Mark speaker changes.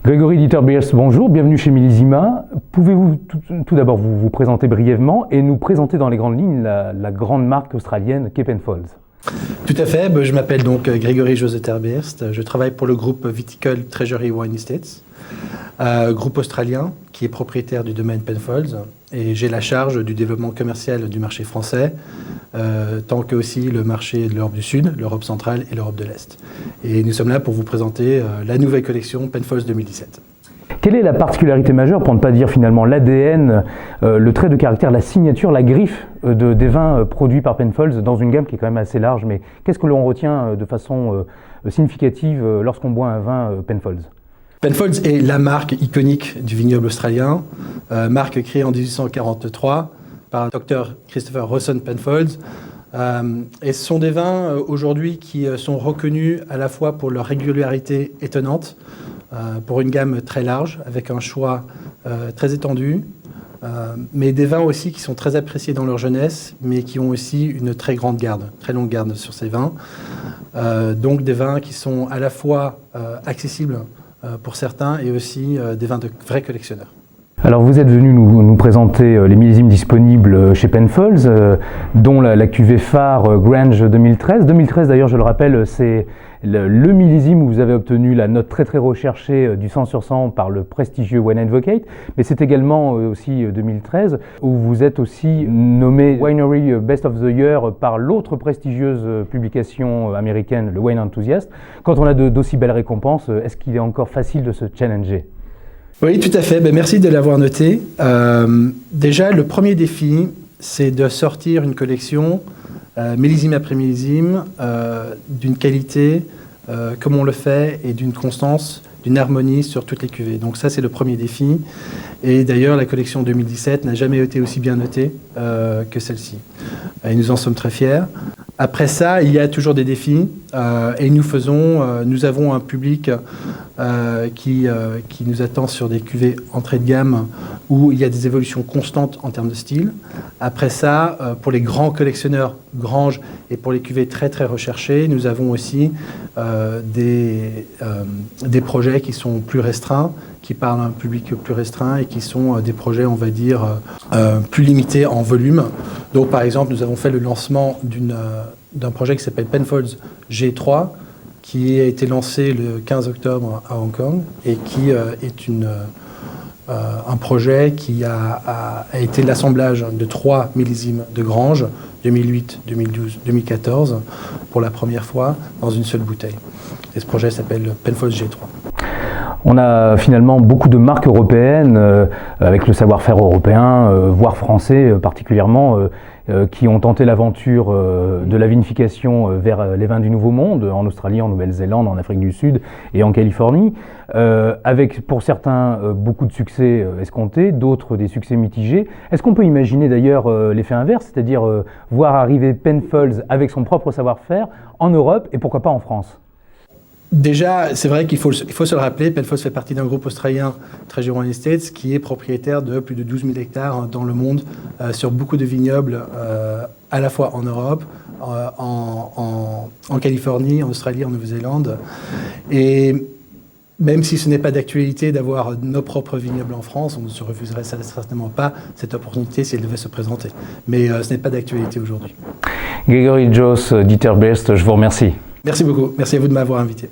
Speaker 1: Grégory Dieter-Beers, bonjour, bienvenue chez Millésima. Pouvez-vous tout d'abord vous présenter brièvement et nous présenter dans les grandes lignes la grande marque australienne qu'est Penfolds?
Speaker 2: Tout à fait, je m'appelle donc Grégory José Dieter-Beers, je travaille pour le groupe viticole Treasury Wine Estates, groupe australien qui est propriétaire du domaine Penfolds, et j'ai la charge du développement commercial du marché français, tant que aussi le marché de l'Europe du Sud, l'Europe centrale et l'Europe de l'Est. Et nous sommes là pour vous présenter la nouvelle collection Penfolds 2017.
Speaker 1: Quelle est la particularité majeure, pour ne pas dire finalement l'ADN, le trait de caractère, la signature, la griffe des vins produits par Penfolds dans une gamme qui est quand même assez large, mais qu'est-ce que l'on retient de façon significative lorsqu'on boit un vin Penfolds?
Speaker 2: Penfolds est la marque iconique du vignoble australien, marque créée en 1843 par le Dr Christopher Rawson Penfolds. Et ce sont des vins aujourd'hui qui sont reconnus à la fois pour leur régularité étonnante, pour une gamme très large, avec un choix très étendu, mais des vins aussi qui sont très appréciés dans leur jeunesse, mais qui ont aussi une très grande garde, très longue garde sur ces vins. Donc des vins qui sont à la fois accessibles pour certains et aussi des vins de vrais collectionneurs.
Speaker 1: Alors vous êtes venu nous présenter les millésimes disponibles chez Penfolds, dont la cuvée phare Grange 2013. 2013 d'ailleurs, je le rappelle, c'est le millésime où vous avez obtenu la note très recherchée du 100 sur 100 par le prestigieux Wine Advocate, mais c'est également aussi 2013 où vous êtes aussi nommé Winery Best of the Year par l'autre prestigieuse publication américaine, le Wine Enthusiast. Quand on a d'aussi belles récompenses, est-ce qu'il est encore facile de se challenger?
Speaker 2: Oui, tout à fait. Merci de l'avoir noté. Déjà, le premier défi, c'est de sortir une collection millésime après millésime, d'une qualité comme on le fait et d'une constance, d'une harmonie sur toutes les cuvées. Donc ça, c'est le premier défi. Et d'ailleurs, la collection 2017 n'a jamais été aussi bien notée que celle-ci. Et nous en sommes très fiers. Après ça, il y a toujours des défis et nous avons un public qui nous attend sur des cuvées entrée de gamme où il y a des évolutions constantes en termes de style. Après ça, pour les grands collectionneurs Grange et pour les cuvées très recherchées, nous avons aussi des projets qui sont plus restreints, qui parlent à un public plus restreint et qui sont des projets, on va dire, plus limités en volume. Donc par exemple, nous avons fait le lancement d'un projet qui s'appelle Penfolds G3, qui a été lancé le 15 octobre à Hong Kong et qui est un projet qui a été l'assemblage de 3 millésimes de Grange, 2008, 2012, 2014, pour la première fois dans une seule bouteille. Et ce projet s'appelle Penfolds G3.
Speaker 1: On a finalement beaucoup de marques européennes, avec le savoir-faire européen, voire français particulièrement, qui ont tenté l'aventure de la vinification vers les vins du Nouveau Monde, en Australie, en Nouvelle-Zélande, en Afrique du Sud et en Californie, avec pour certains beaucoup de succès escomptés, d'autres des succès mitigés. Est-ce qu'on peut imaginer d'ailleurs l'effet inverse, c'est-à-dire voir arriver Penfolds avec son propre savoir-faire en Europe et pourquoi pas en France ?
Speaker 2: Déjà, c'est vrai qu'il faut se le rappeler, Penfolds fait partie d'un groupe australien, Treasury Wine Estates, qui est propriétaire de plus de 12 000 hectares dans le monde, sur beaucoup de vignobles, à la fois en Europe, en Californie, en Australie, en Nouvelle-Zélande. Et même si ce n'est pas d'actualité d'avoir nos propres vignobles en France, on ne se refuserait certainement pas cette opportunité si elle devait se présenter. Mais ce n'est pas d'actualité aujourd'hui.
Speaker 1: Grégory José Dieter-Beers, je vous remercie.
Speaker 2: Merci beaucoup. Merci à vous de m'avoir invité.